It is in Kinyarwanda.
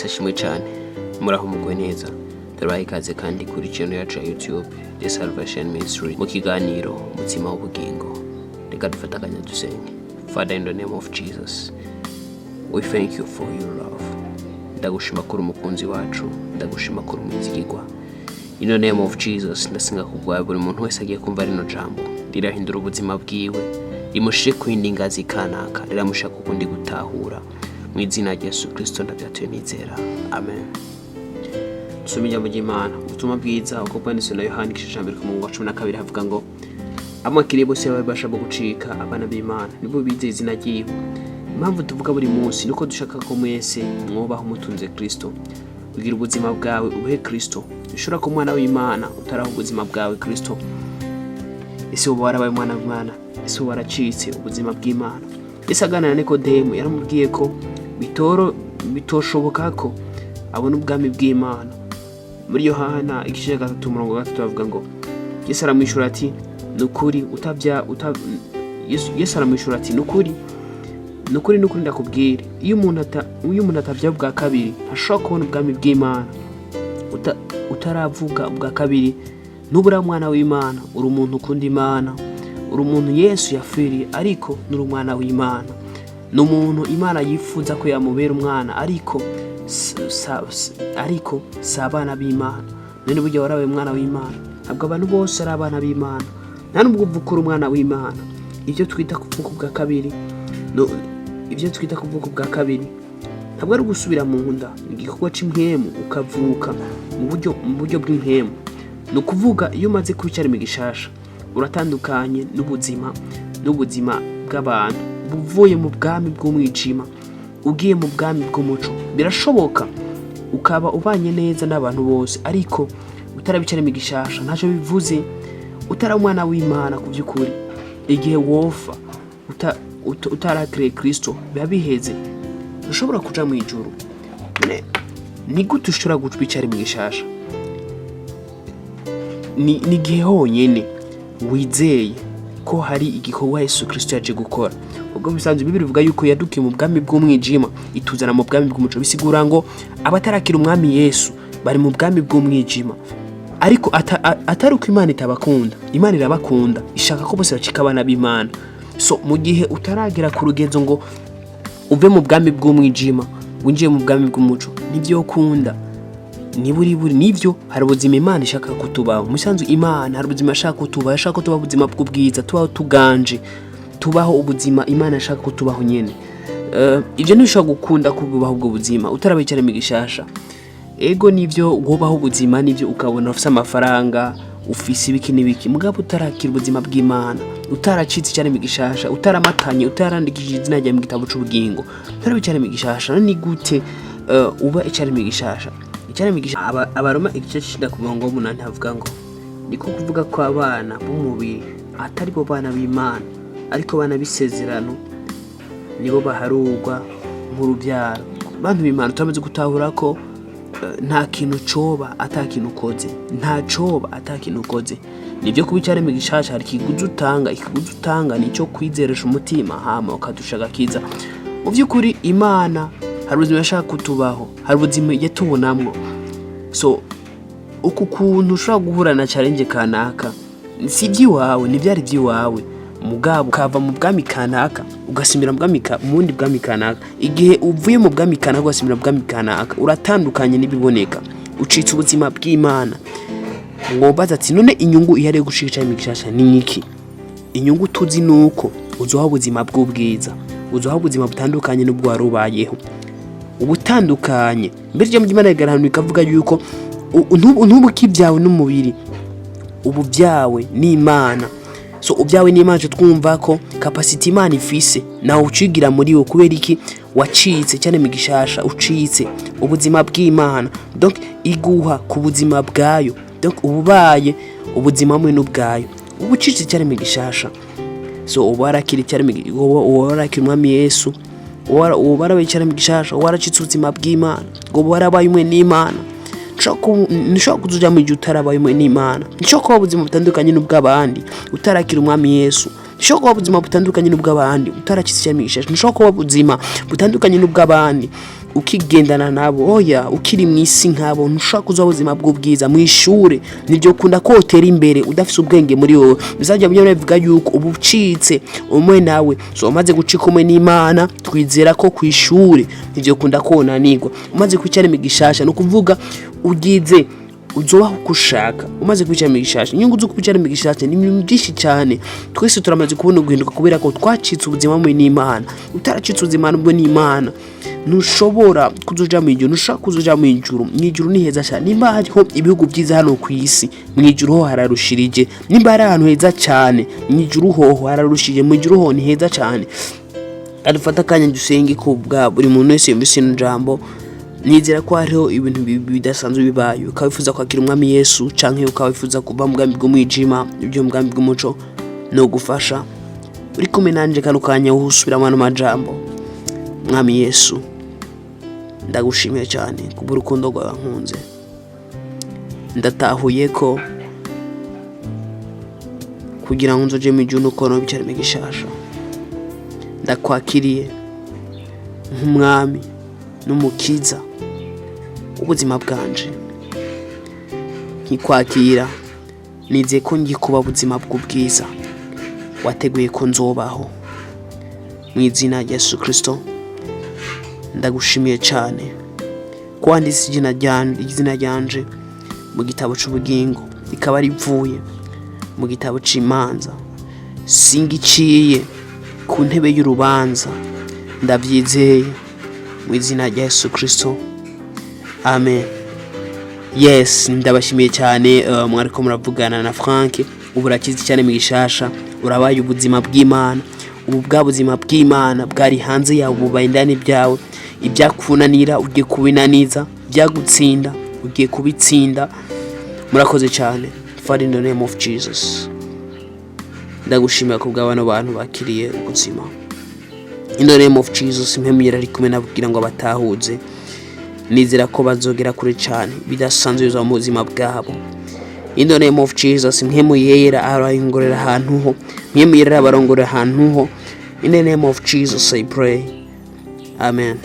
ashimwe cyane muraho mugwe neza turabaye ikaze kandi kuri channel yacu ya YouTube The Salvation Ministry mu kiganiro umutima w'ubugingo. Reka dufatanya dusenge. Father, in the name of Jesus, we thank you for your love. Ndagushima kuri umukunzi wacu, ndagushima kuri umuzigirwa. In the name of Jesus, ndasenga kugwa buri muntu wese agiye kumva rino jambo rirahindura ubuzima bwiwe, rimushire kwindi ngazi kanaka, riramushaka kukundi gutahura. Mu izina rya Yesu Kristo ndabyatuye nizera. Amen. Tusome ijambo ry'Imana, ubutumwa bwiza uko bwanditswe na Yohana igice cya 12 havuga ngo amakire bose babasha gucika abana b'Imana nibo bizeye izina ryiwe. Impamvu tuvuga buri munsi nuko dushaka ko mwese mwobaho mutunze Kristo, ugira ubuzima bwawe ubuhe Kristo. Ushobora ko mwana w'Imana utaraho ubuzima bwawe Kristo, ese uba warabaye mwana w'Imana, ese waracitse ubuzima bw'Imana. Ese aganana na Nikodemu yaramubwiye ko bitoshoboka ko abona ubwami bw'Imana. Muri Yohana igice cya 3:3 bavuga ngo Yesu aramwishura ati nukuri Yesu aramwishura ati nukuri ndakubwira, iyo umuntu atavya bwa kabiri ntashobora kubona ubwami bw'Imana. Utaravuga ubwa kabiri nubura mwana w'Imana, uri umuntu ukunda Imana, uri umuntu Yesu yafiriye, ariko nuri umwana w'Imana. N'umuntu Imana yifuza ko yamubera umwana, ariko sabana b'Imana. None buryo warabaye umwana w'Imana, ntabwo abantu bose ari abana b'Imana. Nta nubwo uvuka umwana w'Imana. Ibyo twita kuvuka ubwa kabiri ntabwo ari gusubira mu nda, igikorwa cy'impemu ukavuka mu buryo bw'impemu. No kuvuga iyo umaze kwicara imigishasha uratandukanye n'ubuzima bw'abantu, buvuye mu bwami bw'umwijima ugiye mu bwami bw'umuco. Birashoboka ukaba ubanye neza n'abantu bose, ariko utarabicara imigishasha ntacyo bivuze. Utari umwana w'Imana ku by'ukuri, igihe wofa utarakire Kristo biba biheze, ushobora kuja mu ijuru. Ni gute ushobora gubicara imigishasha? Ni igihe honyene wizeye ko hari igikorwa Yesu Kristo yaje gukora. Ubwo bisanzwe Bibiliya ivuga yuko yadukiye mu bwami bw'umwijima ituzana mu bwami bw'umuco. Bisigura ngo abatarakira umwami Yesu bari mu bwami bw'umwijima. Ariko atari uko Imana itabakunda, Imana irabakunda, ishaka ko bose bacika abana b'Imana. So mu gihe utaragera ku rugenzo ngo uve mu bwami bw'umwijima winjiye mu bwami bw'umuco, nibyo ukunda. Niburi nivyo hari ubuzima Imana ishaka kutubaho. Musanzwe Imana hari ubuzima ishaka kutubaho, ishaka ko tubaho ubuzima bw'ubwiza, tubaho tuganje, tubaho ubuzima Imana ishaka kutubaho nyene. Ivyo nishobora gukunda kububaho ubwo buzima utarabicara imigishasha. Ego nivyo wobaho ubuzima, nivyo ukabona ufise amafaranga, ufise ibiki n'ibiki, mugabo utarakira ubuzima bw'Imana, utaracitse cyane imigishasha, utaramatanye, utarandikishije izina rya mu gitabo c'ubugingo, utarabicara imigishasha. Ni gute uba icara imigishasha? Icara imigishasha Abaroma igice cy'inda ku murongo w'8 havuga ngo niko kuvuga ko abana b'umubiri atari bo bana b'Imana, ariko bana bisezerano nibo baharurwa nk'urubyaro. Bantu b'Imana turamaze gutahura ko nta kintu coba atakintu ukoze, nta coba atakintu ukoze. Nibyo kubicara imigishasha hari ikiguzi utanga nicyo kwizeresha umutima, hama ukadushaka kiza. Mu by'ukuri Imana hari ubuzima yashaka kutubaho, hari ubuzima yatubonamwo. So uku kuntu ushobora guhura na challenge kanaka si iby'iwawe, ntibyari iby'iwawe, mugabo ukava mu bwami kanaka ugasimira mu bundi bwami kanaka. Igihe uvuye mu bwami kanaka ugasimira mu bwami kanaka, uratandukanye n'ibiboneka, ucitse ubuzima bw'Imana. Ngobaza ati none inyungu ihari yo gushika imigishasha ni iki? Inyungu tuzi nuko uzoha ubuzima bw'ubwiza, uzoha ubuzima butandukanye n'ubwo warubayeho, ubutandukanye. Mbere je mu Imana igarahanu ikavuga yuko ntubukibyawe n'umubiri, ubu byawe ni Imana. So ubyawe ni Imana, twumva ko capacity Imana ifise nawe ucigira muri wo. Kubera iki? Wacitse cyane imigishasha, ucitse ubuzima bw'Imana, donc iguha ku buzima bwayo, donc ububaye ubuzima mwe n'ubwayo, ubucitse cyane imigishasha. So ubarakira cyane ubarakira umwami Yesu, ubarabaye cyane imigishasha, waracitse ubuzima bw'Imana, ngo warabaye umwe n'Imana. Nishobora kuzuja mu gihe utarabaye umwe n'Imana. Nishobora kuba ubuzima butandukanye n'ubw'abandi utarakira umwami Yesu. Nishobora kuba ubuzima butandukanye n'ubw'abandi utarakitse cyane imigishasha. Nishobora kuba ubuzima butandukanye n'ubw'abandi ukigendana nabo, oya ukiri mu isi nkabo ntushaka kuza ubuzima bw'ubwiza mu ishure nibyo kunda ko utera imbere udafise ubwenge muri wowe. Bizajya byo bivuga yuko ubucitse umwe nawe so umaze gucika umwe n'Imana, twizera ko ku ishure nibyo kunda konanirwa. Umaze kwicara imigishasha no kuvuga ugize uzobaho kushaka. Umaze kwicara imigishasha, inyungu zo kwicara imigishasha ni byinshi cyane. Twese turamaze kubona guhinduka kubera ko twacitse ubuzima muri n'Imana. Utaracitse ubuzima bwo n'Imana ntushobora kuzoja mu ijuru. Nushaka kuzoja mu ijuru, mu ijuru ni heza cyane. Nimba hariho ibihugu byiza hano ku isi, mu ijuru ho hararushirije. Nimba ari ahantu heza cyane, mu ijuru ho hararushije. Mu ijuru ho ni heza cyane. Adufata kanya dusenge ko bwa buri muntu wese yumvise n'ijambo. Nizera ko hariho ibintu bidasanzwe bibaye. Ukabifuza kwakira umwami Yesu canke ukabifuza kuva mu bwami bw'umwijima ibyo mu bwami bw'umuco no gufasha. Uri kumwe nanje kanukanya uhusubira mu majambo. Mwami Yesu, ndagushimiye cyane kubw'urukundo rwawe nkunze. Ndatahuye ko kugira ngo nzoje mu ijuru nuko no bicara migishasha. Ndakwakiriye nk'umwami n'umukiza ubuzima bwanje. Nkikwakira nize ko ngikuba ubuzima bw'ubwiza wateguye ko nzobaho. Mu izina rya Yesu Kristo ndagushimiye cyane ko wanditse izina ryanje mu gitabo cy'ubugingo, rikaba rivuye mu gitabo cy'imanza. Singiciye ku ntebe y'urubanza. Ndabyizeye mu izina rya Yesu Kristo, amen. Yes, ndabashimiye cyane. Mwariko muravugana na Frank. Uburakizi cyane mu gishasha, urabaye ubuzima bw'Imana. Ubu bwa buzima bw'Imana bwari hanze yawe, bubaye indani byawe. Ibyakunanira ugiye kubinaniza, byagutsinda ugiye kubitsinda. Murakoze cyane. Father, in the name of Jesus, ndagushimira ko bw'abana bantu bakiriye ubuzima. In the name of Jesus, impemyera ari kumwe nabwira ngo batahuze. Nizera ko bazogera kure cyane bidasanzwe zo mu buzima bwabo. In the name of Jesus, impemyera arayongorera ahantu ho, impemyera abarongorera ahantu ho. In the name of Jesus I pray, amen.